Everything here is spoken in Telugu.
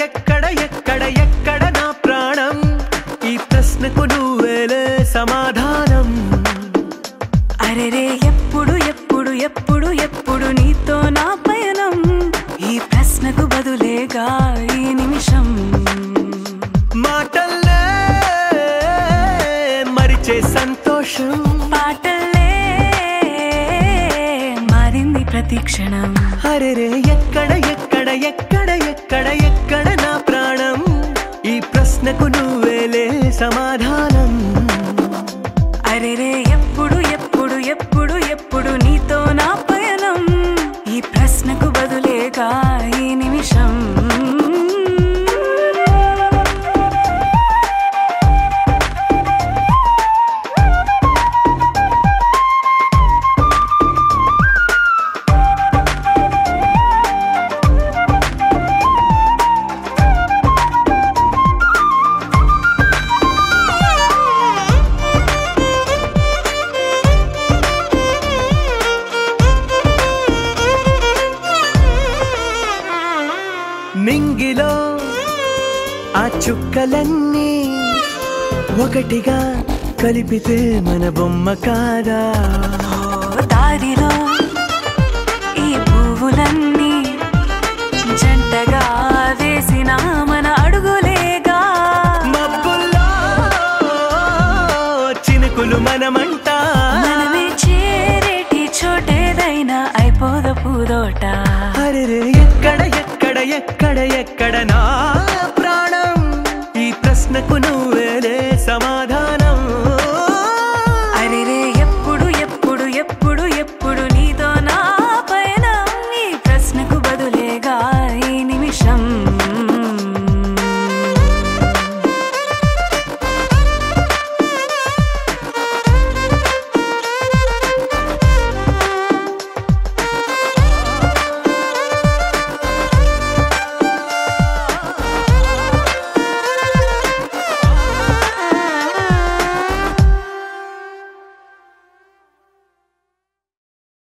ఎక్కడ ఎక్కడ ఎక్కడ నా ప్రాణం ఈ ప్రశ్నకు నువ్వేలే సమాధానం అరెరే ఎప్పుడు ఎప్పుడు ఎప్పుడు ఎప్పుడు నీతో నా పయనం ఈ ప్రశ్నకు బదులేగా ఈ నిమిషం మాటల్లే మరిచే సంతోషం పాటల్లే మారింది ప్రతి క్షణం అరెరే ఎక్కడ ఎక్కడ ఎక్కడ ఎక్కడ ఎక్కడ నా ప్రాణం ఈ ప్రశ్నకు నువ్వేలే సమాధానం అరెరే ఎప్పుడు ఎప్పుడు ఎప్పుడు ఎప్పుడు నీతో నా పయనం ఈ ప్రశ్నకు బదులేగా ఈ నిమిషం నింగిలో ఆ చుక్కలన్నీ ఒకటిగా కలిపితే మన బొమ్మ కాదా దారిలో ఈ పువ్వులన్నీ జంటగా వేసిన మన అడుగులేగా మబ్బుల్లో చినుకులు మనమంట మనమే చేరేటి చోటేదైనా అయిపోద పూదోట అరెరే ఎక్కడ ఎక్కడ ఎక్కడ ఎక్కడ నా ప్రాణం ఈ ప్రశ్నకు